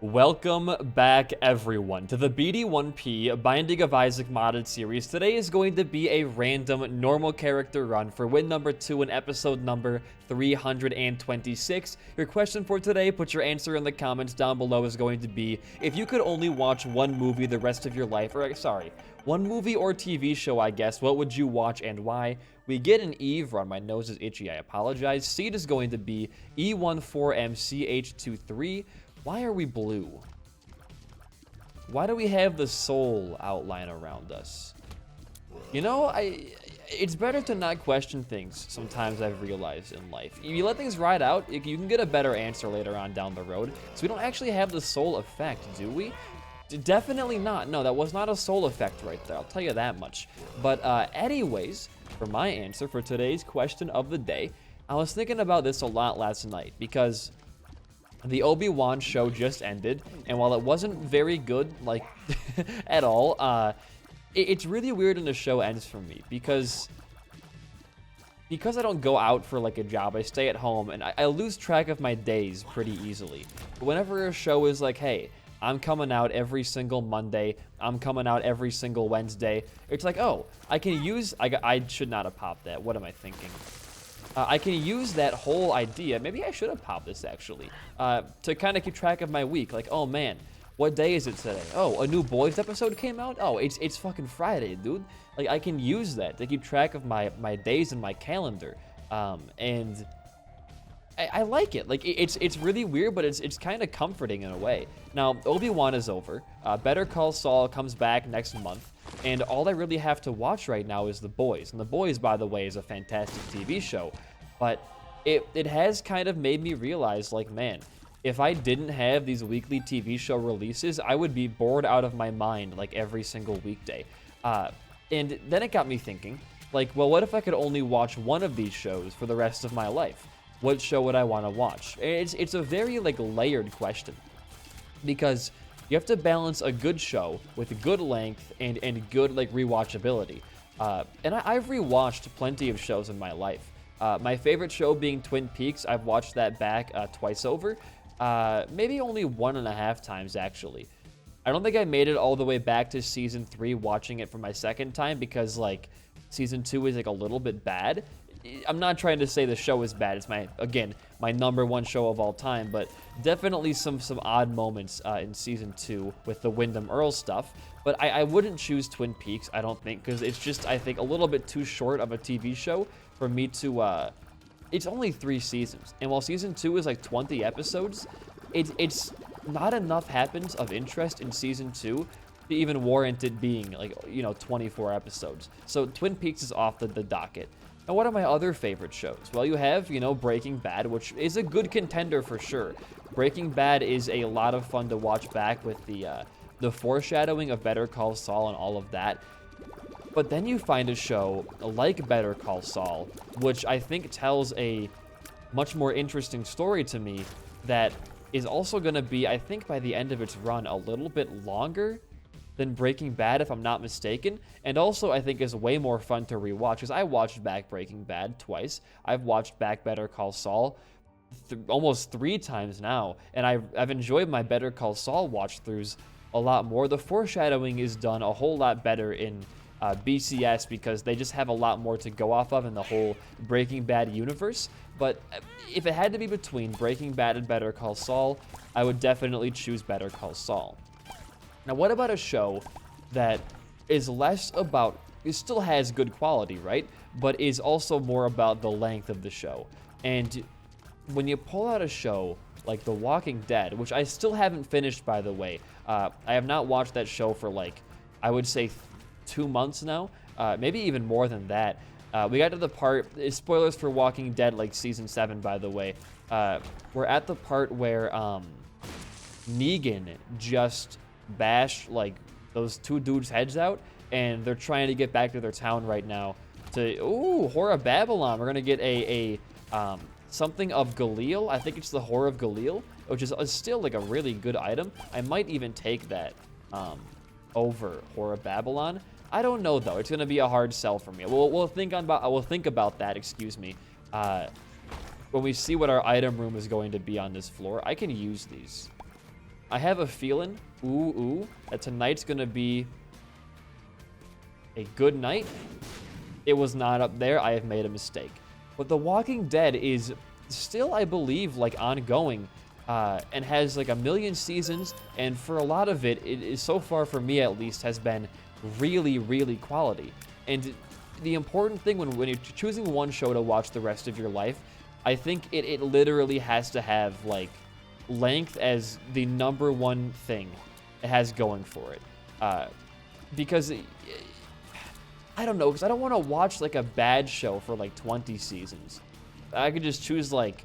Welcome back, everyone, to the BD1P Binding of Isaac modded series. Today is going to be a random normal character run for win number 2 in episode number 326. Your question for today, put your answer in the comments down below, is going to be, if you could only watch one movie the rest of your life, or sorry, one movie or TV show, I guess, what would you watch and why? We get an Eve run. My nose is itchy, I apologize. Seed is going to be E14MCH23. Why are we blue? Why do we have the Soul outline around us? You know, it's better to not question things sometimes, I've realized in life. If you let things ride out, you can get a better answer later on down the road. So we don't actually have the Soul effect, do we? Definitely not. No, that was not a Soul effect right there, I'll tell you that much. But anyways, for my answer for today's question of the day, I was thinking about this a lot last night because the Obi-Wan show just ended, and while it wasn't very good, like, at all, it's really weird when the show ends for me, because I don't go out for, like, a job, I stay at home, and I lose track of my days pretty easily. But whenever a show is like, hey, I'm coming out every single Monday, I'm coming out every single Wednesday, it's like, oh, I can use, I should not have popped that, what am I thinking? I can use that whole idea, maybe I should have popped this actually, to kind of keep track of my week. Like, oh man, what day is it today? Oh, a new Boys episode came out? Oh, it's fucking Friday, dude. Like, I can use that to keep track of my days and my calendar. And I like it. Like, it's really weird, but it's kind of comforting in a way. Now, Obi-Wan is over. Better Call Saul comes back next month. And all I really have to watch right now is The Boys. And The Boys, by the way, is a fantastic TV show. But it has kind of made me realize, like, man, if I didn't have these weekly TV show releases, I would be bored out of my mind, like, every single weekday. And then it got me thinking, like, well, what if I could only watch one of these shows for the rest of my life? What show would I want to watch? It's a very, like, layered question. Because you have to balance a good show with good length and good, like, rewatchability. And I've rewatched plenty of shows in my life. My favorite show being Twin Peaks. I've watched that back twice over. Maybe only 1.5 times, actually. I don't think I made it all the way back to season 3 watching it for my second time because, like, season 2 is, like, a little bit bad. I'm not trying to say the show is bad. It's my #1 show of all time, but definitely some odd moments in season 2 with the Wyndham Earl stuff. But I wouldn't choose Twin Peaks, I don't think, because it's just, I think, a little bit too short of a TV show for me to, it's only 3 seasons, and while season 2 is like 20 episodes, it's not enough happens of interest in season 2 to even warrant it being, like, 24 episodes. So Twin Peaks is off the docket. Now, what are my other favorite shows? Well, you have, Breaking Bad, which is a good contender for sure. Breaking Bad is a lot of fun to watch back with the foreshadowing of Better Call Saul and all of that. But then you find a show like Better Call Saul, which I think tells a much more interesting story to me that is also going to be, I think by the end of its run, a little bit longer than Breaking Bad, if I'm not mistaken, and also I think is way more fun to rewatch, because I watched back Breaking Bad twice. I've watched back Better Call Saul almost 3 times now, and I've enjoyed my Better Call Saul watch-throughs a lot more. The foreshadowing is done a whole lot better in BCS because they just have a lot more to go off of in the whole Breaking Bad universe. But if it had to be between Breaking Bad and Better Call Saul, I would definitely choose Better Call Saul. Now, what about a show that is less about, it still has good quality, right? But is also more about the length of the show. And when you pull out a show like The Walking Dead, which I still haven't finished, by the way. I have not watched that show for, like, I would say 2 months now. Maybe even more than that. We got to the part, spoilers for Walking Dead, like season 7, by the way. We're at the part where Negan just bash, like, those 2 dudes' heads out, and they're trying to get back to their town right now to, ooh, Whore of Babylon. We're gonna get a something of Galil. I think it's the Whore of Galil, which is still, like, a really good item. I might even take that over Whore of Babylon. I don't know, though. It's gonna be a hard sell for me. We'll think about that, excuse me, when we see what our item room is going to be on this floor. I can use these. I have a feeling, that tonight's gonna be a good night. It was not up there. I have made a mistake. But The Walking Dead is still, I believe, like ongoing, and has like 1 million seasons. And for a lot of it, it is so far for me at least has been really, really quality. And the important thing when you're choosing one show to watch the rest of your life, I think it literally has to have like length as the #1 thing it has going for it. Because I don't know, because I don't want to watch like a bad show for like 20 seasons. I could just choose like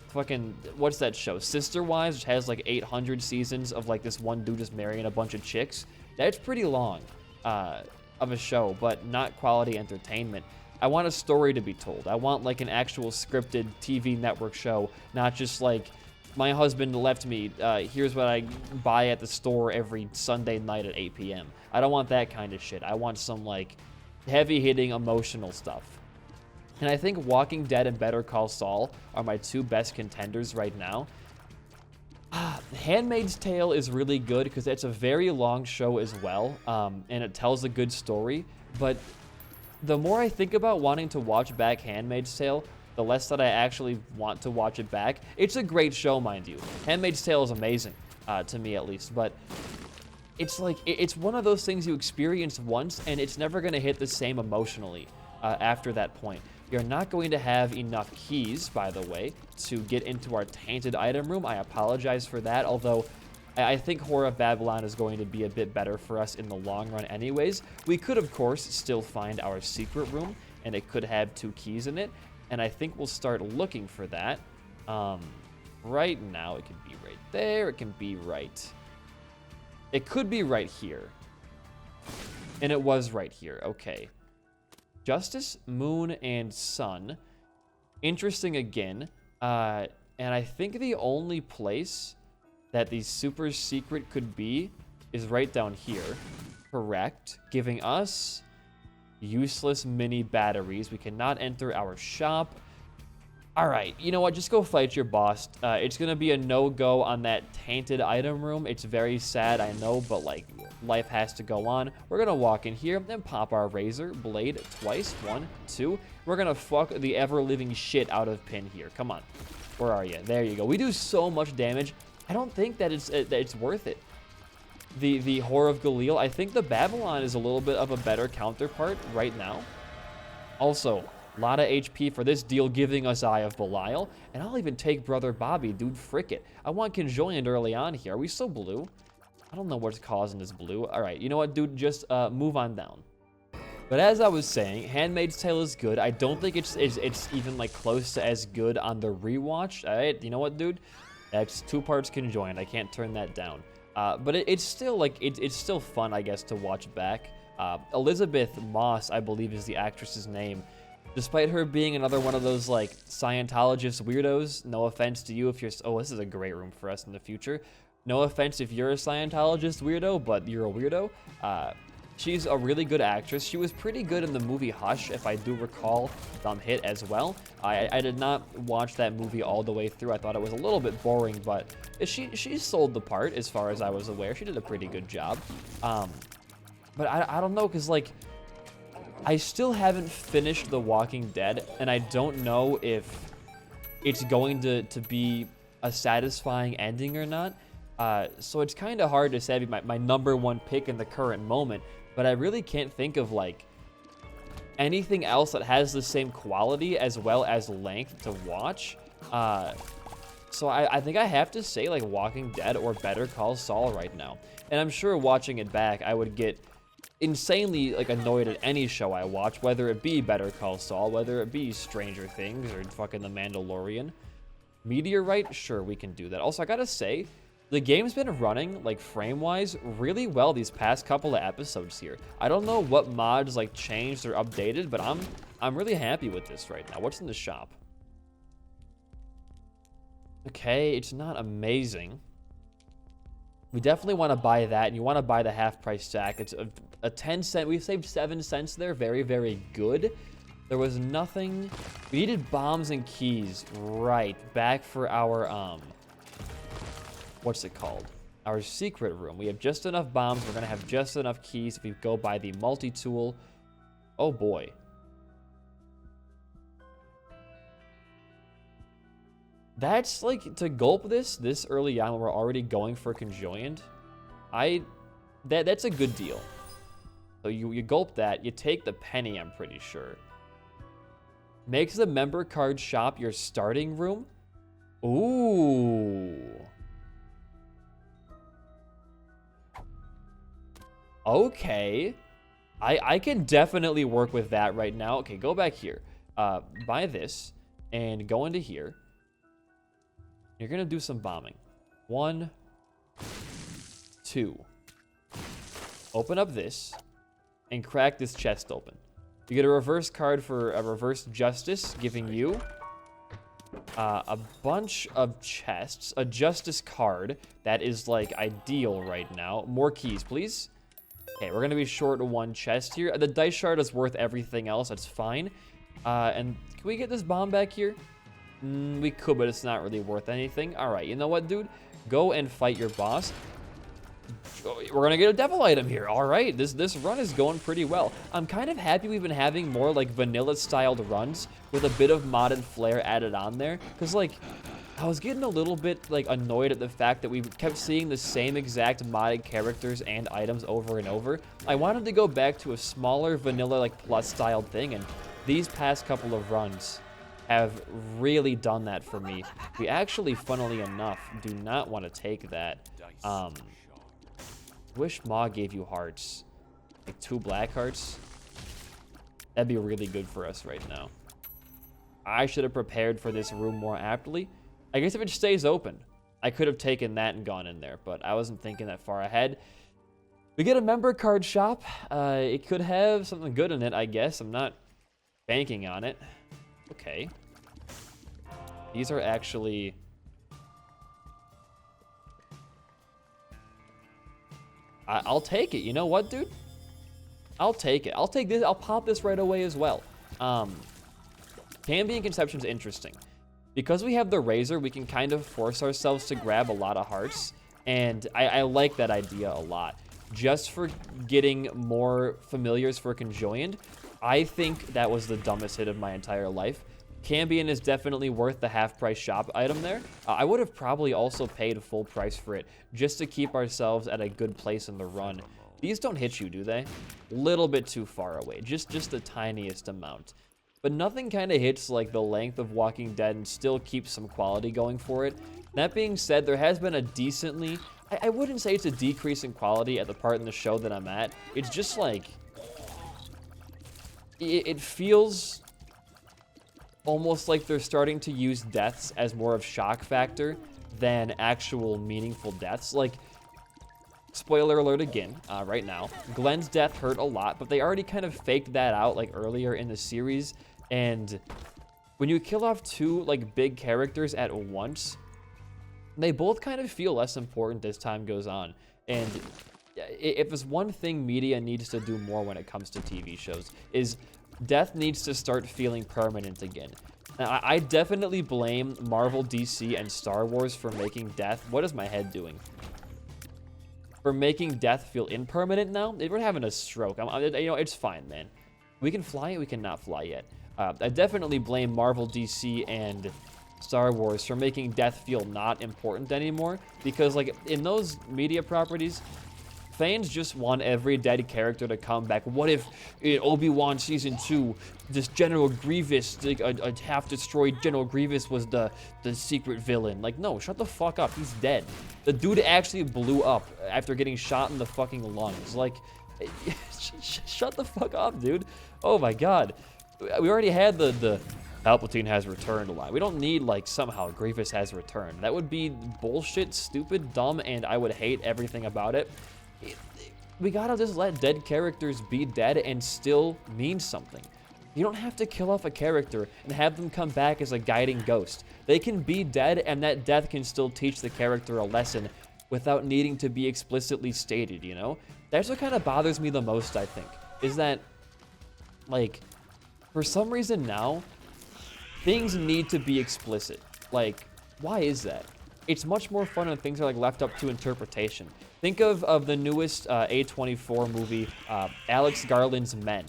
fucking, what's that show? Sister Wives, which has like 800 seasons of like this one dude just marrying a bunch of chicks. That's pretty long of a show, but not quality entertainment. I want a story to be told. I want like an actual scripted TV network show, not just like, my husband left me, here's what I buy at the store every Sunday night at 8 p.m. I don't want that kind of shit. I want some like heavy-hitting emotional stuff. And I think Walking Dead and Better Call Saul are my 2 best contenders right now. Handmaid's Tale is really good because it's a very long show as well, and it tells a good story. But the more I think about wanting to watch back Handmaid's Tale, the less that I actually want to watch it back. It's a great show, mind you. Handmaid's Tale is amazing, to me at least, but it's like, it's one of those things you experience once, and it's never going to hit the same emotionally after that point. You're not going to have enough keys, by the way, to get into our tainted item room. I apologize for that, although I think Horror of Babylon is going to be a bit better for us in the long run anyways. We could, of course, still find our secret room, and it could have 2 keys in it, and I think we'll start looking for that. Right now, it could be right there, it can be right... It could be right here. And it was right here. Okay. Justice, Moon, and Sun. Interesting again. And I think the only place that the super secret could be is right down here. Correct. Giving us useless mini batteries. We cannot enter our shop. All right, you know what? Just go fight your boss. It's going to be a no-go on that tainted item room. It's very sad, I know, but, like, life has to go on. We're going to walk in here and pop our razor blade twice. 1, 2. We're going to fuck the ever-living shit out of Pin here. Come on. Where are you? There you go. We do so much damage. I don't think that it's worth it. The Horror of Galil, I think the Babylon is a little bit of a better counterpart right now. Also... a lot of HP for this deal, giving us Eye of Belial. And I'll even take Brother Bobby, dude, frick it. I want Conjoined early on here. Are we so blue? I don't know what's causing this blue. All right, you know what, dude? Just move on down. But as I was saying, Handmaid's Tale is good. I don't think it's even, like, close to as good on the rewatch. All right, you know what, dude? That's 2 parts Conjoined. I can't turn that down. But it's still, like, it's still fun, I guess, to watch back. Elizabeth Moss, I believe, is the actress's name. Despite her being another one of those, like, Scientologist weirdos, no offense to you if you're... Oh, this is a great room for us in the future. No offense if you're a Scientologist weirdo, but you're a weirdo. She's a really good actress. She was pretty good in the movie Hush, if I do recall, Hit as well. I did not watch that movie all the way through. I thought it was a little bit boring, but she sold the part, as far as I was aware. She did a pretty good job. But I don't know, because, like... I still haven't finished The Walking Dead, and I don't know if it's going to be a satisfying ending or not. So it's kind of hard to say my #1 pick in the current moment, but I really can't think of, like, anything else that has the same quality as well as length to watch. So I think I have to say, like, Walking Dead or Better Call Saul right now. And I'm sure watching it back, I would get insanely, like, annoyed at any show I watch, whether it be Better Call Saul, whether it be Stranger Things or fucking The Mandalorian. Meteorite, sure, we can do that. Also, I gotta say, the game's been running, like, frame-wise, really well these past couple of episodes here. I don't know what mods, like, changed or updated, but I'm really happy with this right now. What's in the shop? Okay, it's not amazing. We definitely want to buy that, and you want to buy the half-price stack. It's a 10-cent. We saved 7 cents there. Very, very good. There was nothing. We needed bombs and keys. Right. Back for our, what's it called? our secret room. We have just enough bombs. We're going to have just enough keys if we go by the multi-tool. Oh, boy. That's like, to gulp this early on when we're already going for conjoined. That's a good deal. So you gulp that. You take the penny, I'm pretty sure. Makes the member card shop your starting room? Ooh. Okay. I can definitely work with that right now. Okay, go back here. Buy this and go into here. You're going to do some bombing. 1, 2. Open up this and crack this chest open. You get a reverse card for a reverse justice, giving you a bunch of chests, a justice card that is like ideal right now. More keys, please. Okay, we're gonna be short 1 chest here. The dice shard is worth everything else. That's fine. And can we get this bomb back here? We could, but it's not really worth anything. All right, you know what, dude? Go and fight your boss. We're gonna get a devil item here. All right, this run is going pretty well. I'm kind of happy we've been having more like vanilla styled runs with a bit of modded flair added on there, because like I was getting a little bit like annoyed at the fact that we kept seeing the same exact modded characters and items over and over. I wanted to go back to a smaller vanilla like plus styled thing, and these past couple of runs have really done that for me. We actually, funnily enough, do not want to take that. Wish Ma gave you hearts. Like 2 black hearts. That'd be really good for us right now. I should have prepared for this room more aptly. I guess if it stays open, I could have taken that and gone in there, but I wasn't thinking that far ahead. We get a member card shop. It could have something good in it, I guess. I'm not banking on it. Okay. These are actually... I'll take it. You know what, dude? I'll take it. I'll take this. I'll pop this right away as well. Cambion Conception's interesting. Because we have the Razor, we can kind of force ourselves to grab a lot of hearts. And I like that idea a lot. Just for getting more familiars for conjoined, I think that was the dumbest hit of my entire life. Cambion is definitely worth the half-price shop item there. I would have probably also paid full price for it just to keep ourselves at a good place in the run. These don't hit you, do they? Little bit too far away, just the tiniest amount. But nothing kind of hits like the length of Walking Dead and still keeps some quality going for it. That being said, there has been a decently... I wouldn't say it's a decrease in quality at the part in the show that I'm at. It's just like... It feels... almost like they're starting to use deaths as more of shock factor than actual meaningful deaths. Like, spoiler alert again, right now, Glenn's death hurt a lot, but they already kind of faked that out like earlier in the series. And when you kill off 2 like big characters at once, they both kind of feel less important as time goes on. And if there's one thing media needs to do more when it comes to TV shows, is death needs to start feeling permanent again. Now, I definitely blame Marvel, DC, and Star Wars for making death... What is my head doing? For making death feel impermanent now? We're having a stroke. You know, it's fine, man. We can fly it, we cannot fly yet. I definitely blame Marvel, DC, and Star Wars for making death feel not important anymore. Because, like, in those media properties... fans just want every dead character to come back. What if in Obi-Wan Season 2, this General Grievous, like a half-destroyed General Grievous was the secret villain? Like, no, shut the fuck up. He's dead. The dude actually blew up after getting shot in the fucking lungs. Like, shut the fuck up, dude. Oh my god. We already had the Palpatine has returned a lot. We don't need, like, somehow Grievous has returned. That would be bullshit, stupid, dumb, and I would hate everything about it. We gotta just let dead characters be dead and still mean something. You don't have to kill off a character and have them come back as a guiding ghost. They can be dead, and that death can still teach the character a lesson without needing to be explicitly stated, you know? That's what kind of bothers me the most, I think, is that, like, for some reason now, things need to be explicit. Like, why is that? it's much more fun when things are like left up to interpretation. Think of the newest A24 movie, Alex Garland's Men.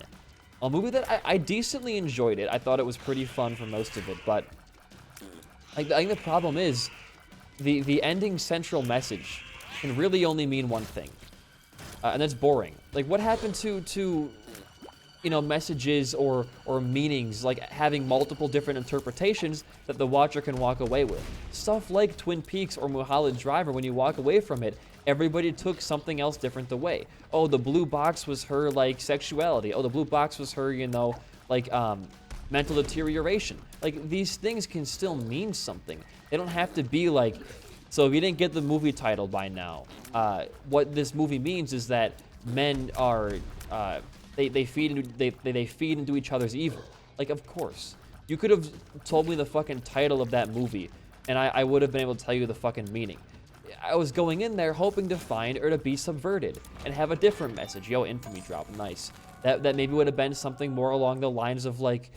A movie that I decently enjoyed it. I thought it was pretty fun for most of it, but I think the problem is the ending central message can really only mean one thing, and that's boring. Like, what happened to you know, messages or meanings, like having multiple different interpretations that the watcher can walk away with? Stuff like Twin Peaks or Mulholland Drive, when you walk away from it, everybody took something else different away. Oh, the blue box was her, like, sexuality. Oh, the blue box was her, you know, like, mental deterioration. Like, these things can still mean something. They don't have to be like, so if you didn't get the movie title by now, what this movie means is that men are, they feed into each other's evil. Like, of course. You could have told me the fucking title of that movie, and I would have been able to tell you the fucking meaning. I was going in there hoping to find or to be subverted and have a different message. Yo, infamy drop, nice. That maybe would have been something more along the lines of, like,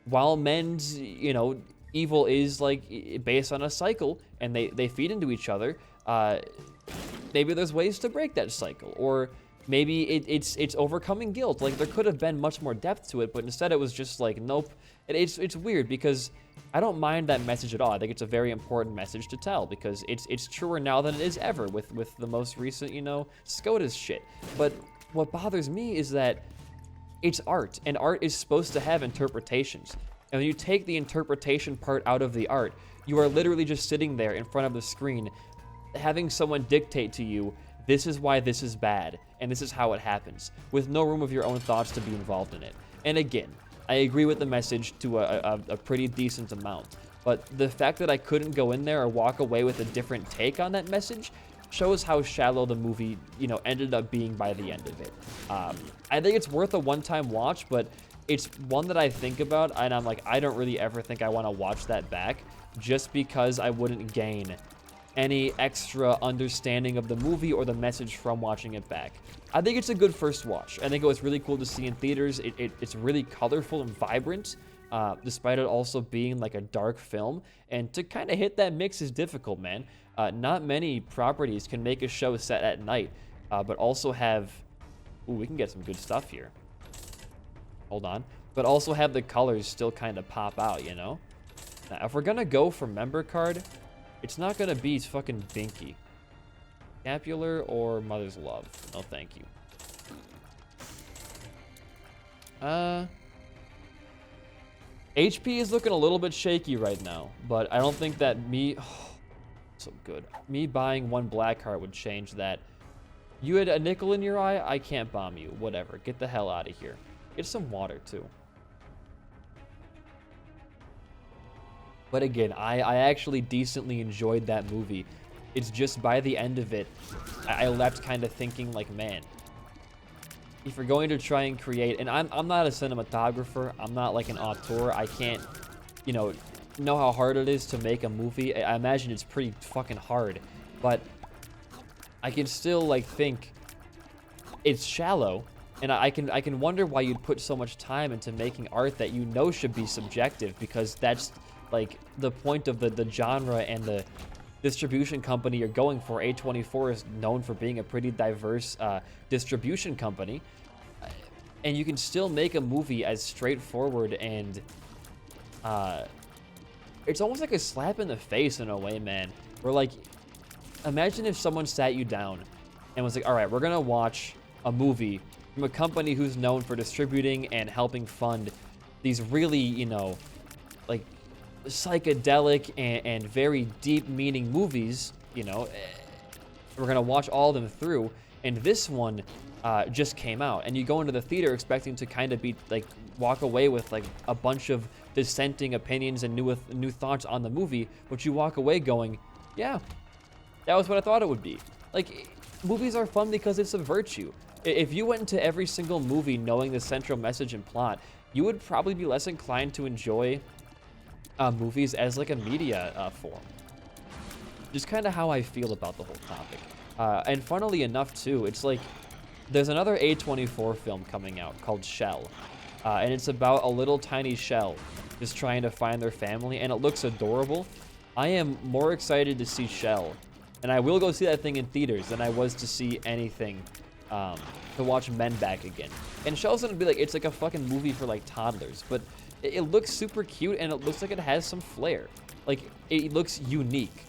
while men's, you know, evil is, like, based on a cycle and they feed into each other, maybe there's ways to break that cycle. Or maybe it's overcoming guilt. Like, there could have been much more depth to it, but instead it was just like, nope. It's weird because I don't mind that message at all. I think it's a very important message to tell because it's truer now than it is ever with the most recent, you know, SCOTUS shit. But what bothers me is that it's art, and art is supposed to have interpretations. And when you take the interpretation part out of the art, you are literally just sitting there in front of the screen, having someone dictate to you, this is why this is bad, and this is how it happens, with no room of your own thoughts to be involved in it. And again, I agree with the message to a pretty decent amount, but the fact that I couldn't go in there or walk away with a different take on that message shows how shallow the movie, you know, ended up being by the end of it. I think it's worth a one-time watch, but it's one that I think about, and I'm like, I don't really ever think I want to watch that back, just because I wouldn't gain any extra understanding of the movie or the message from watching it back. I think it's a good first watch. I think it was really cool to see in theaters. It's really colorful and vibrant, despite it also being like a dark film. And to kind of hit that mix is difficult, man. Not many properties can make a show set at night, but also have... Ooh, we can get some good stuff here. Hold on. But also have the colors still kind of pop out, you know? Now, if we're gonna go for member card, it's not gonna be fucking Binky. Scapular or Mother's Love. No, thank you. HP is looking a little bit shaky right now, but I don't think that me... Oh, so good. Me buying one black heart would change that. You had a nickel in your eye? I can't bomb you. Whatever. Get the hell out of here. Get some water, too. But again, I actually decently enjoyed that movie. It's just by the end of it, I left kind of thinking like, man, if you're going to try and create, and I'm not a cinematographer, I'm not like an auteur, I can't, you know how hard it is to make a movie. I imagine it's pretty fucking hard, but I can still like think it's shallow, and I can wonder why you'd put so much time into making art that you know should be subjective, because that's like the point of the genre and the distribution company you're going for. A24 is known for being a pretty diverse distribution company, and you can still make a movie as straightforward and it's almost like a slap in the face in a way, man. Where like, imagine if someone sat you down and was like, all right, we're gonna watch a movie from a company who's known for distributing and helping fund these really, you know, like psychedelic and very deep meaning movies, you know. We're gonna watch all of them through, and this one just came out, and you go into the theater expecting to kind of be like walk away with like a bunch of dissenting opinions and new thoughts on the movie, but you walk away going, yeah, that was what I thought it would be. Like, movies are fun because it's a virtue. If you went into every single movie knowing the central message and plot, you would probably be less inclined to enjoy movies as like a media form. Just kind of how I feel about the whole topic. And funnily enough too, it's like there's another A24 film coming out called Shell, and it's about a little tiny shell just trying to find their family, and it looks adorable. I am more excited to see Shell, and I will go see that thing in theaters than I was to see anything, to watch Men back again. And Shell's gonna be like, it's like a fucking movie for like toddlers, but it looks super cute and it looks like it has some flair. Like, it looks unique.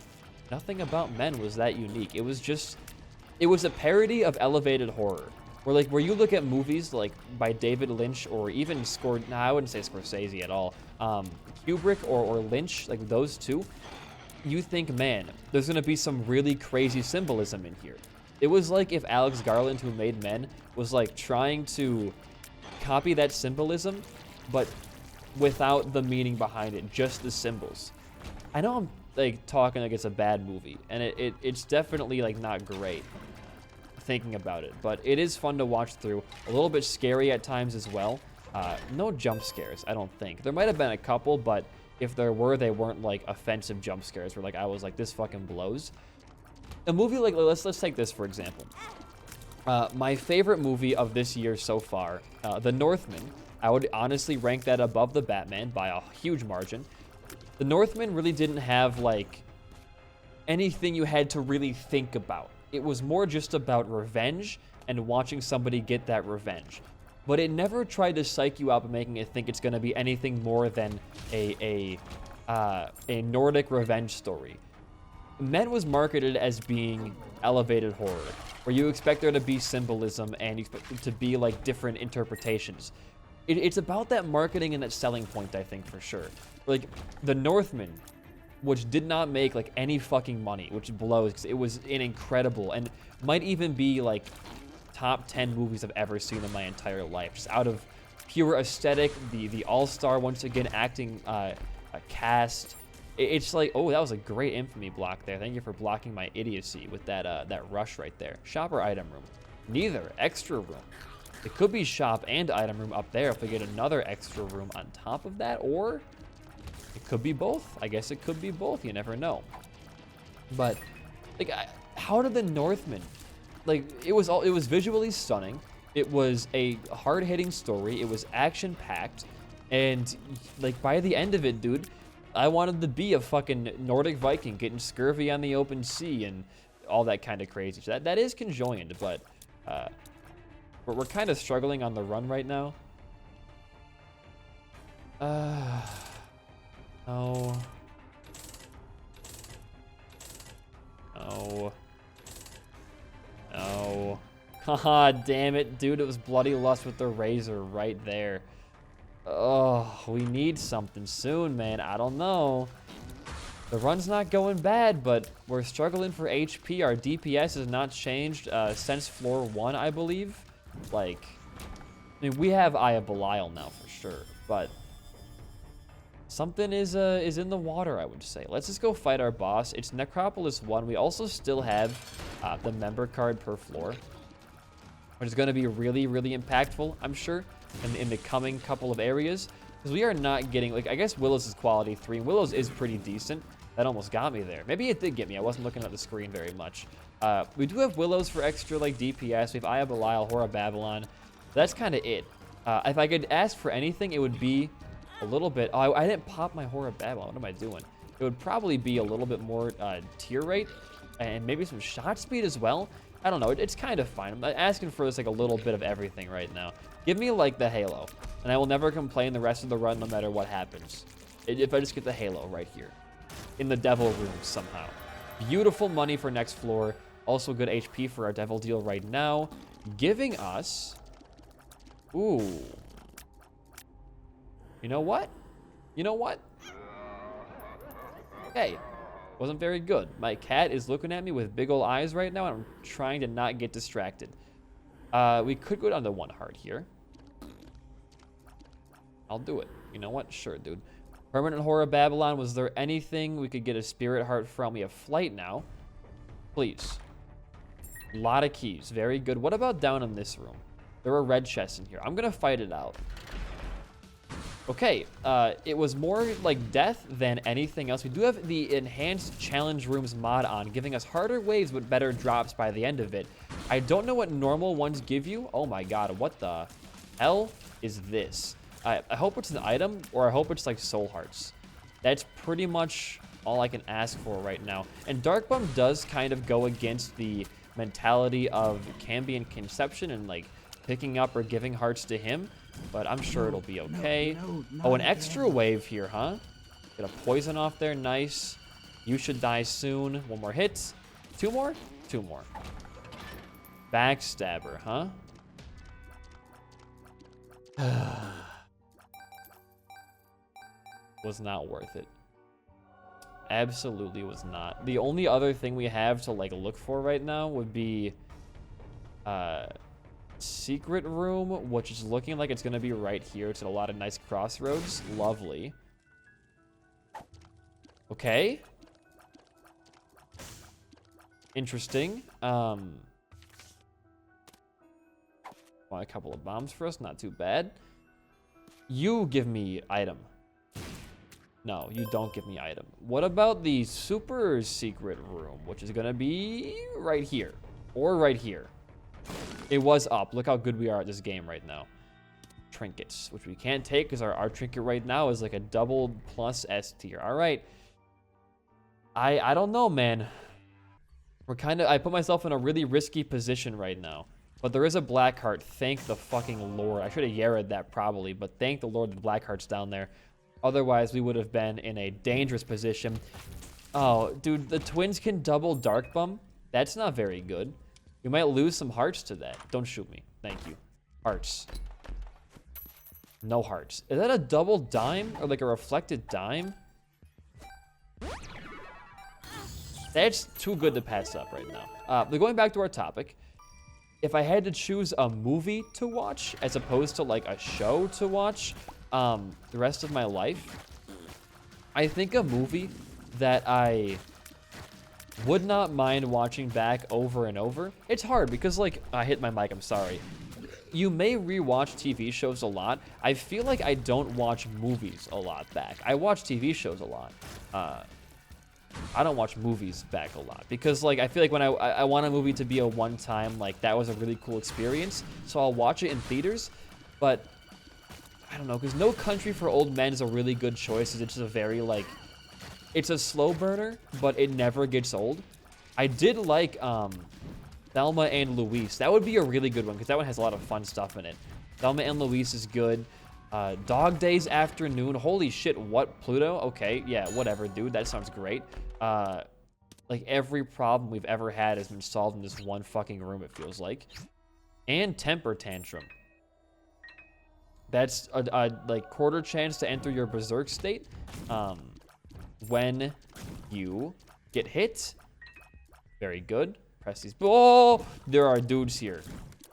Nothing about Men was that unique. It was a parody of elevated horror. Where you look at movies like by David Lynch or even I wouldn't say Scorsese at all. Kubrick or Lynch, like those two, you think, man, there's gonna be some really crazy symbolism in here. It was like if Alex Garland, who made Men, was like trying to copy that symbolism, but without the meaning behind it, just the symbols. I know I'm like talking like it's a bad movie, and it's definitely like not great thinking about it, but it is fun to watch through. A little bit scary at times as well. No jump scares, I don't think. There might have been a couple, but if there were, they weren't like offensive jump scares where like I was like, this fucking blows. A movie like, let's take this for example. My favorite movie of this year so far, The Northman. I would honestly rank that above The Batman by a huge margin. The Northman really didn't have like anything you had to really think about. It was more just about revenge and watching somebody get that revenge. But it never tried to psych you up and making it think it's going to be anything more than a Nordic revenge story. Men was marketed as being elevated horror, where you expect there to be symbolism and you expect it to be like different interpretations. It's about that marketing and that selling point, I think, for sure. Like, The Northman, which did not make like any fucking money, which blows because it was an incredible and might even be like top 10 movies I've ever seen in my entire life, just out of pure aesthetic, the all-star once again acting cast. It's like, oh, that was a great infamy block there. Thank you for blocking my idiocy with that rush right there. Shop or item room? Neither. Extra room. It could be shop and item room up there if we get another extra room on top of that, or it could be both. I guess it could be both. You never know. But like, how did The Northman? Like, it was visually stunning. It was a hard-hitting story. It was action-packed, and like by the end of it, dude, I wanted to be a fucking Nordic Viking getting scurvy on the open sea and all that kind of crazy. So that is conjoined, but we're kind of struggling on the run right now. No. No. No. Haha, damn it, dude. It was Bloody Lust with the razor right there. Oh, we need something soon, man. I don't know. The run's not going bad, but we're struggling for HP. Our DPS has not changed since floor 1, I believe. Like, I mean, we have Eye of Belial now for sure, but something is in the water, I would say. Let's just go fight our boss. It's Necropolis 1. We also still have the member card per floor, which is going to be really, really impactful, I'm sure, in the coming couple of areas. Because we are not getting, like, I guess Willow's is quality 3. Willow's is pretty decent. That almost got me there. Maybe it did get me. I wasn't looking at the screen very much. We do have Willow's for extra, like, DPS. We have Eye of Belial, Horror of Babylon. That's kind of it. If I could ask for anything, it would be a little bit... Oh, I didn't pop my Horror of Babylon. What am I doing? It would probably be a little bit more tier rate and maybe some shot speed as well. I don't know. It's kind of fine. I'm asking for this, like, a little bit of everything right now. Give me, like, the Halo, and I will never complain the rest of the run no matter what happens. If I just get the Halo right here in the Devil Room somehow. Beautiful money for next floor. Also good HP for our Devil deal right now. Giving us... Ooh. You know what? You know what? Hey. Wasn't very good. My cat is looking at me with big ol' eyes right now, and I'm trying to not get distracted. We could go down to 1 heart here. I'll do it. You know what? Sure, dude. Permanent Horror Babylon. Was there anything we could get a spirit heart from? We have flight now. Please. A lot of keys. Very good. What about down in this room? There are red chests in here. I'm going to fight it out. Okay. It was more like death than anything else. We do have the enhanced challenge rooms mod on, giving us harder waves but better drops by the end of it. I don't know what normal ones give you. Oh my god. What the hell is this? I hope it's an item, or I hope it's like soul hearts. That's pretty much all I can ask for right now. And Dark Bum does kind of go against the mentality of Cambion Conception and like picking up or giving hearts to him, but I'm sure it'll be okay. Oh, an extra wave here, huh? Get a poison off there, nice. You should die soon. One more hit. Two more? Two more. Backstabber, huh? Was not worth it. Absolutely was not. The only other thing we have to like look for right now would be secret room, which is looking like it's gonna be right here. It's at a lot of nice crossroads. Lovely. Okay. Interesting. Want a couple of bombs for us, not too bad. You give me item. No, you don't give me item. What about the super secret room, which is gonna be right here or right here? It was up. Look how good we are at this game right now. Trinkets, which we can't take because our trinket right now is like a double plus S tier. All right. I don't know, man. I put myself in a really risky position right now. But there is a black heart. Thank the fucking Lord. I should have yarred that probably, but thank the Lord the black heart's down there. Otherwise, we would have been in a dangerous position. Oh, dude, the twins can double Dark Bum? That's not very good. We might lose some hearts to that. Don't shoot me. Thank you. Hearts. No hearts. Is that a double dime or like a reflected dime? That's too good to pass up right now. But going back to our topic, if I had to choose a movie to watch as opposed to like a show to watch the rest of my life, I think a movie that I would not mind watching back over and over. It's hard because like, I hit my mic, I'm sorry. You may rewatch TV shows a lot. I feel like I don't watch movies a lot back. I watch TV shows a lot. I don't watch movies back a lot because like I feel like when I want a movie to be a one-time, like that was a really cool experience, so I'll watch it in theaters. But I don't know, because No Country for Old Men is a really good choice. It's just a very like, it's a slow burner, but it never gets old. I did like Thelma and Louise. That would be a really good one because that one has a lot of fun stuff in it. Thelma and Louise is good. Dog Days Afternoon. Holy shit, what? Pluto? Okay, yeah, whatever, dude. That sounds great. Like, every problem we've ever had has been solved in this one fucking room, it feels like. And Temper Tantrum. That's a like, quarter chance to enter your berserk state when you get hit. Very good. Press these. Oh, there are dudes here.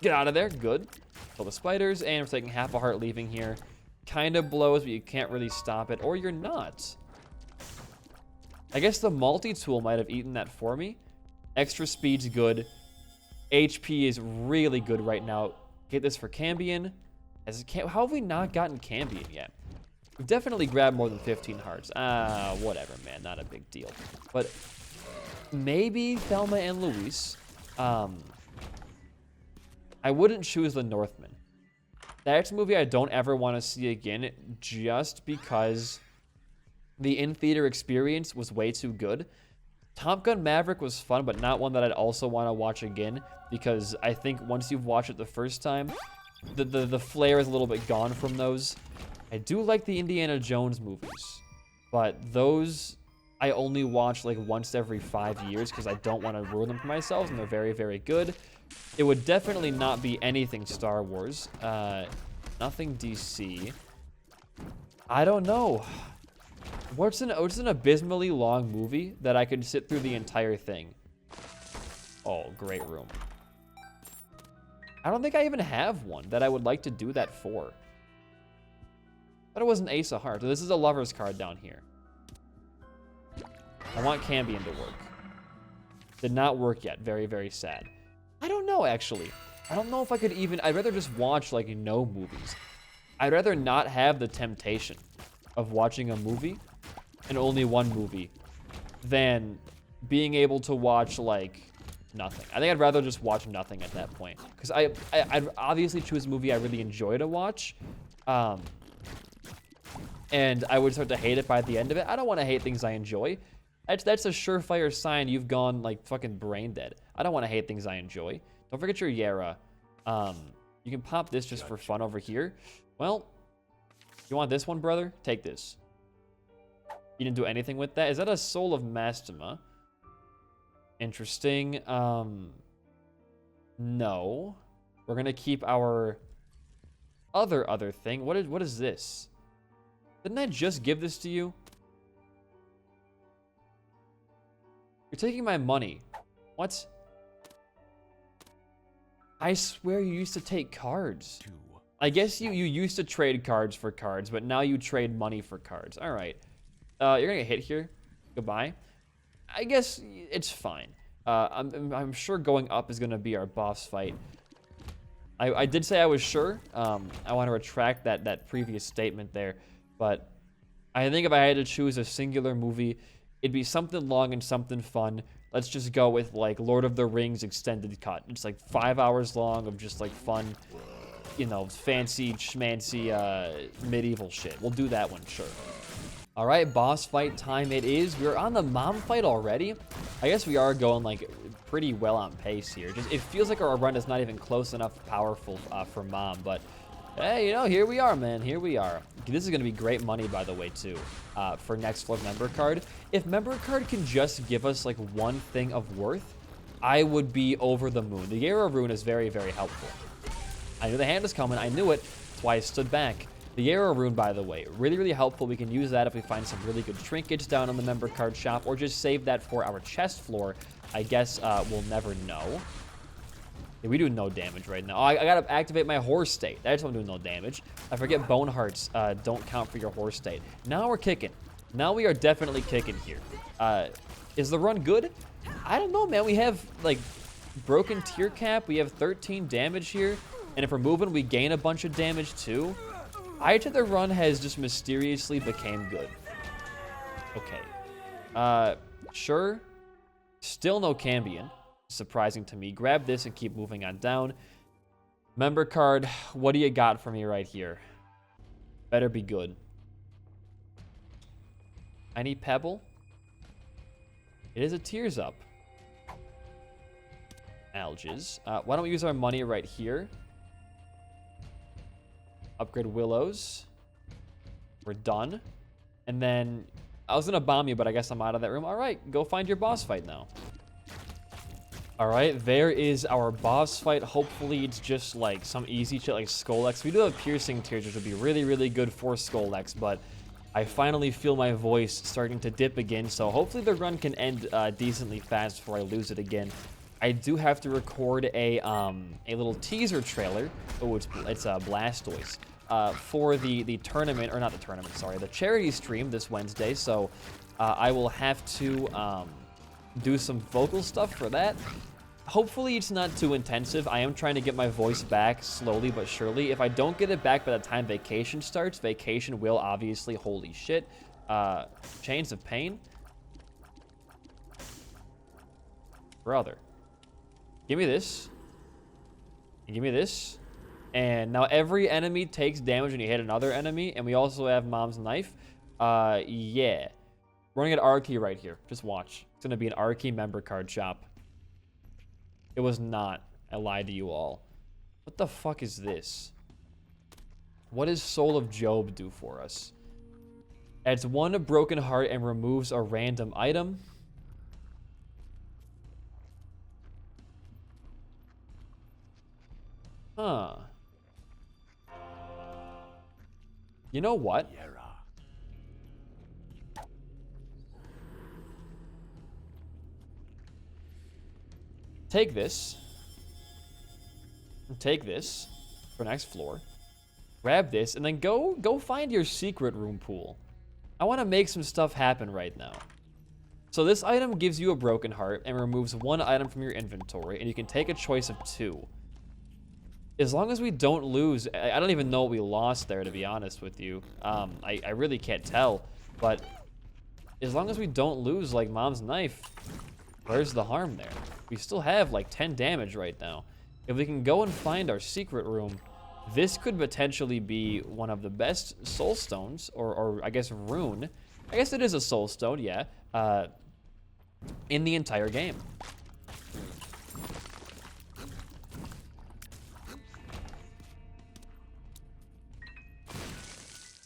Get out of there. Good. Kill the spiders, and we're taking half a heart leaving here. Kind of blows, but you can't really stop it, or you're not. I guess the multi-tool might have eaten that for me. Extra speed's good. HP is really good right now. Get this for Cambion. How have we not gotten Cambion yet? We've definitely grabbed more than 15 hearts. Whatever, man. Not a big deal. But maybe Thelma and Louise. I wouldn't choose the Northman. That's a movie I don't ever want to see again just because the in-theater experience was way too good. Top Gun Maverick was fun, but not one that I'd also want to watch again because I think once you've watched it the first time, the flair is a little bit gone from those. I do like the Indiana Jones movies, but those I only watch like once every 5 years because I don't want to ruin them for myself, and they're very, very good. It would definitely not be anything Star Wars. Nothing DC. I don't know. What's an abysmally long movie that I could sit through the entire thing? Oh, great room. I don't think I even have one that I would like to do that for. But it was an Ace of Hearts. This is a Lover's card down here. I want Cambion to work. Did not work yet. Very, very sad. I don't know, actually. I don't know if I could even... I'd rather just watch, like, no movies. I'd rather not have the temptation of watching a movie, and only one movie, than being able to watch, like, nothing. I think I'd rather just watch nothing at that point. Because I'd obviously choose a movie I really enjoy to watch, and I would start to hate it by the end of it. I don't want to hate things I enjoy. That's a surefire sign you've gone, like, fucking brain dead. I don't want to hate things I enjoy. Don't forget your Yara. You can pop this just for fun over here. Well, you want this one, brother? Take this. You didn't do anything with that? Is that a Soul of Mastema? Interesting. No. We're gonna keep our other thing. What is this? Didn't I just give this to you? You're taking my money. What? I swear you used to take cards. I guess you used to trade cards for cards, but now you trade money for cards. All right. You're gonna get hit here. Goodbye. I guess it's fine. I'm sure going up is gonna be our boss fight. I did say I was sure. I want to retract that previous statement there, but I think if I had to choose a singular movie, it'd be something long and something fun. Let's just go with, like, Lord of the Rings extended cut. It's like 5 hours long of just, like, fun, you know, fancy schmancy medieval shit. We'll do that one, sure. All right, boss fight time it is. We're on the mom fight already. I guess we are going, like, pretty well on pace here. Just it feels like our run is not even close enough powerful for mom, but hey, you know, here we are, man. Here we are. This is going to be great money, by the way, too, for next floor member card. If member card can just give us, like, one thing of worth, I would be over the moon. The Yara rune is very, very helpful. I knew the hand was coming. I knew it. That's why I stood back. The Yara rune, by the way, really, really helpful. We can use that if we find some really good trinkets down on the member card shop, or just save that for our chest floor. I guess we'll never know. Yeah, we do no damage right now. Oh, I gotta activate my horse state. That's why I'm doing no damage. I forget bone hearts don't count for your horse state. Now we're kicking. Now we are definitely kicking here. Is the run good? I don't know, man. We have, like, broken tier cap. We have 13 damage here. And if we're moving, we gain a bunch of damage too. I think the run has just mysteriously became good. Okay. Sure. Still no Cambion. Surprising to me. Grab this and keep moving on down. Member card, what do you got for me right here? Better be good. I need Pebble. It is a Tears Up. Alges. Why don't we use our money right here? Upgrade Willows. We're done. And then I was gonna bomb you, but I guess I'm out of that room. All right, go find your boss fight now. All right, there is our boss fight. Hopefully it's just like some easy shit like Skull-X. We do have piercing tears, which would be really, really good for Skull-X, but I finally feel my voice starting to dip again, so hopefully the run can end decently fast before I lose it again. I do have to record a little teaser trailer. Oh, it's Blastoise. For the tournament, or not the tournament, sorry, the charity stream this Wednesday, so I will have to do some vocal stuff for that. Hopefully it's not too intensive. I am trying to get my voice back slowly but surely. If I don't get it back by the time vacation starts, vacation will obviously, holy shit. Chains of Pain. Brother. Give me this. And give me this. And now every enemy takes damage when you hit another enemy. And we also have Mom's Knife. Yeah. We're gonna get Arky right here. Just watch. It's gonna be an Arky member card shop. It was not. I lied to you all. What the fuck is this? What does Soul of Job do for us? Adds 1 broken heart and removes a random item. Huh. You know what? Take this. Take this for next floor. Grab this, and then go find your secret room pool. I want to make some stuff happen right now. So this item gives you a broken heart and removes 1 item from your inventory, and you can take a choice of 2. As long as we don't lose, I don't even know what we lost there, to be honest with you. I really can't tell, but as long as we don't lose, like, Mom's Knife, where's the harm there? We still have, like, 10 damage right now. If we can go and find our secret room, this could potentially be one of the best soul stones, or I guess rune. I guess it is a soul stone, yeah. in the entire game.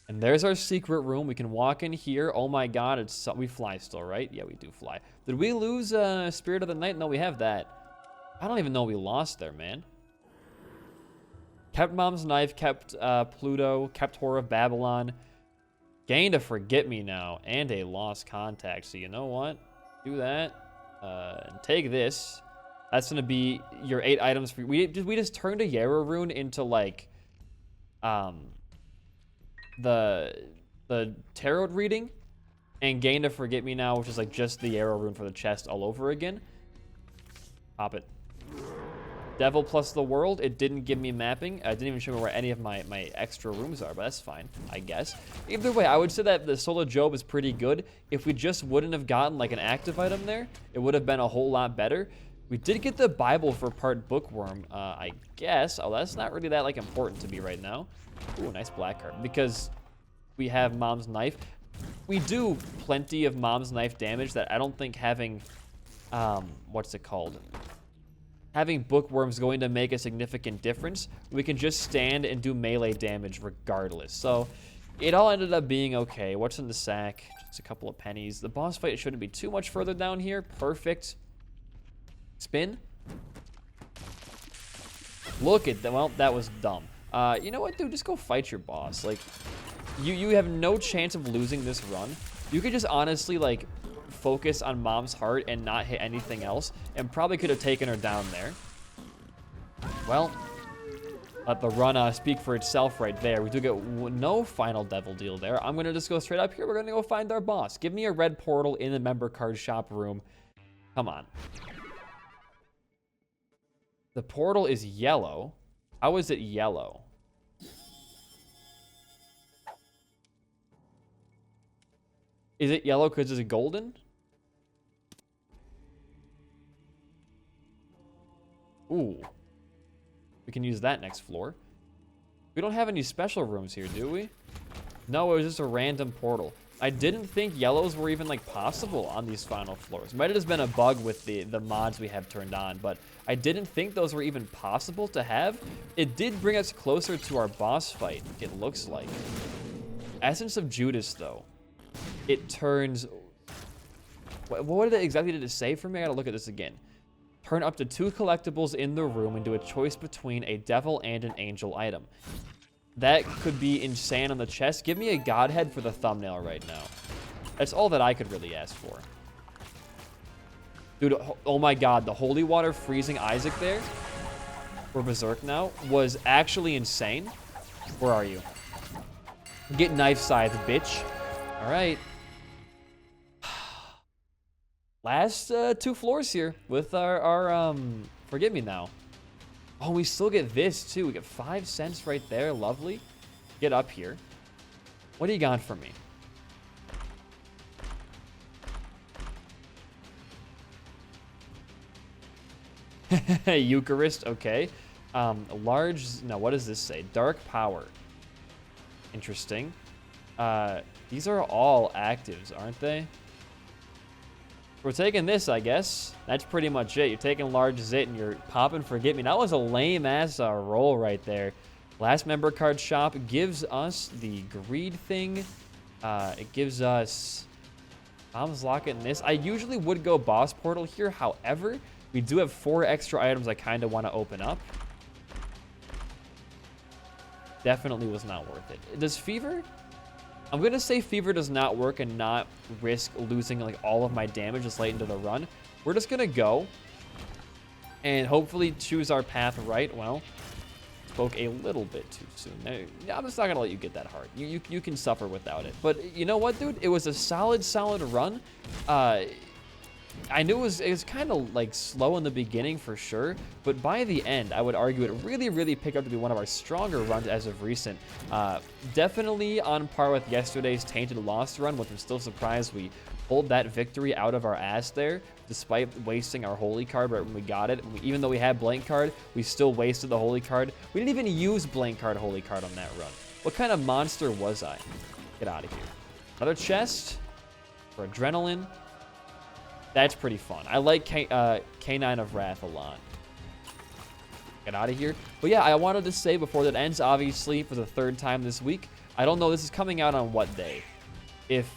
And there's our secret room. We can walk in here. Oh my god, we fly still, right? Yeah, we do fly. Did we lose Spirit of the Night? No, we have that. I don't even know we lost there, man. Kept Mom's Knife, kept Pluto, kept Whore of Babylon. Gained a Forget-Me-Now and a Lost Contact. So you know what? Do that. And take this. That's going to be your 8 items. We just turned a Yarrow rune into, like, the tarot reading and gained a Forget-Me-Now, which is, like, just the Yarrow rune for the chest all over again. Pop it. Devil plus the world. It didn't give me mapping. It didn't even show me where any of my extra rooms are, but that's fine, I guess. Either way, I would say that the Soul of Job is pretty good. If we just wouldn't have gotten like an active item there, it would have been a whole lot better. We did get the Bible for part bookworm, I guess. Oh, that's not really that like important to me right now. Ooh, nice black card. Because we have Mom's Knife. We do plenty of Mom's Knife damage that I don't think having, what's it called? Having bookworms going to make a significant difference. We can just stand and do melee damage regardless. So it all ended up being okay. What's in the sack? Just a couple of pennies. The boss fight shouldn't be too much further down here. Perfect. Spin. Look at that. Well, that was dumb. You know what, dude? Just go fight your boss. Like, you have no chance of losing this run. You could just honestly, like, focus on Mom's Heart and not hit anything else, and probably could have taken her down there. Well, let the run speak for itself right there. We do get no final devil deal there. I'm going to just go straight up here. We're going to go find our boss. Give me a red portal in the member card shop room. Come on. The portal is yellow. How is it yellow? Is it yellow because it's golden? Ooh. We can use that next floor. We don't have any special rooms here, do we? No, it was just a random portal. I didn't think yellows were even, like, possible on these final floors. Might have just been a bug with the mods we have turned on, but I didn't think those were even possible to have. It did bring us closer to our boss fight, it looks like. Essence of Judas, though. It turns... What exactly did it say for me? I gotta look at this again. Turn up to 2 collectibles in the room and do a choice between a devil and an angel item. That could be insane on the chest. Give me a godhead for the thumbnail right now. That's all that I could really ask for. Dude, oh my god, the holy water freezing Isaac there, or Berserk now, was actually insane. Where are you? Get knife scythe, bitch. All right. Last 2 floors here with our Forget Me Now. Oh, we still get this too. We get 5 cents right there. Lovely. Get up here. What do you got for me? Eucharist, okay. Large, no, what does this say? Dark Power. Interesting. These are all actives, aren't they? We're taking this, I guess. That's pretty much it. You're taking large zit and you're popping Forget Me. That was a lame-ass roll right there. Last member card shop gives us the greed thing. It gives us Mom's Locket and this. I usually would go boss portal here. However, we do have 4 extra items I kind of want to open up. Definitely was not worth it. Does Fever? I'm going to say Fever does not work and not risk losing like all of my damage this late into the run. We're just going to go and hopefully choose our path right. Well, spoke a little bit too soon. I'm just not going to let you get that hard. You can suffer without it. But you know what, dude? It was a solid run. I knew it was kind of like slow in the beginning for sure, but by the end, I would argue it really picked up to be one of our stronger runs as of recent. Definitely on par with yesterday's Tainted Lost run, which I'm still surprised we pulled that victory out of our ass there, despite wasting our Holy Card right when we got it. Even though we had Blank Card, we still wasted the Holy Card. We didn't even use Blank Card, Holy Card on that run. What kind of monster was I? Get out of here. Another chest for Adrenaline. That's pretty fun. I like Canine of Wrath a lot. Get out of here. But yeah, I wanted to say before that ends, obviously, for the 3rd time this week, I don't know, this is coming out on what day? If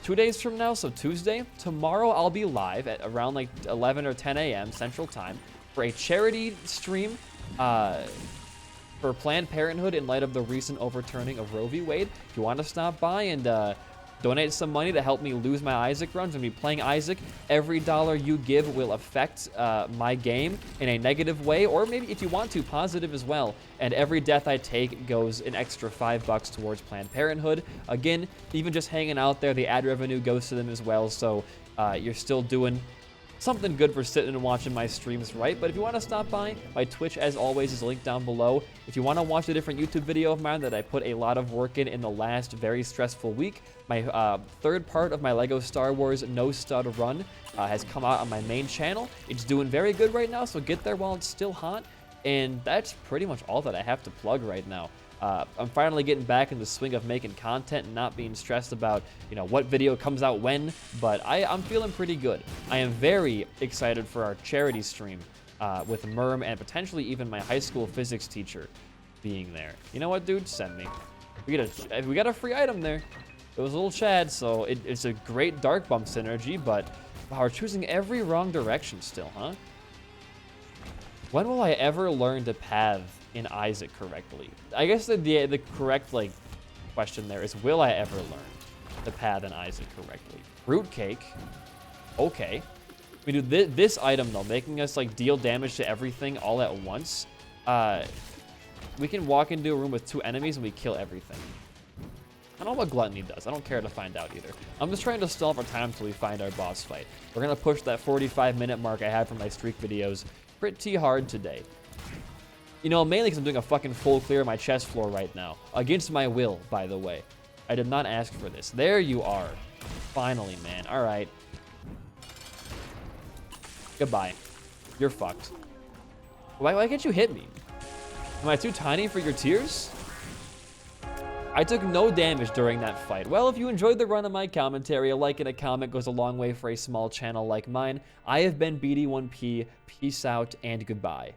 2 days from now, so Tuesday, tomorrow I'll be live at around like 11 or 10 a.m. Central Time for a charity stream for Planned Parenthood in light of the recent overturning of Roe v. Wade. If you want to stop by and donate some money to help me lose my Isaac runs and be playing Isaac, every dollar you give will affect my game in a negative way, or maybe if you want to, positive as well. And every death I take goes an extra $5 towards Planned Parenthood. Again, even just hanging out there, the ad revenue goes to them as well. So you're still doing something good for sitting and watching my streams, right? But if you want to stop by, my Twitch, as always, is linked down below. If you want to watch a different YouTube video of mine that I put a lot of work in the last very stressful week, my 3rd part of my LEGO Star Wars No Stud run has come out on my main channel. It's doing very good right now, so get there while it's still hot. And that's pretty much all that I have to plug right now. I'm finally getting back in the swing of making content and not being stressed about, you know, what video comes out when, but I'm feeling pretty good. I am very excited for our charity stream with Merm and potentially even my high school physics teacher being there. You know what, dude? Send me. We got a free item there. It was a little Chad, so it's a great Dark Bump synergy, but wow, we're choosing every wrong direction still, huh? When will I ever learn to path in Isaac correctly? I guess the correct question there is, will I ever learn to path in Isaac correctly? Fruitcake. Okay. We do this item though, making us deal damage to everything all at once. We can walk into a room with 2 enemies and we kill everything. I don't know what Gluttony does. I don't care to find out either. I'm just trying to stall for time until we find our boss fight. We're gonna push that 45-minute mark I had for my streak videos pretty hard today. You know, mainly because I'm doing a fucking full clear of my chest floor right now. Against my will, by the way. I did not ask for this. There you are. Finally, man. All right. Goodbye. You're fucked. Why can't you hit me? Am I too tiny for your tears? I took no damage during that fight. Well, if you enjoyed the run of my commentary, a like and a comment goes a long way for a small channel like mine. I have been BD1P. Peace out and goodbye.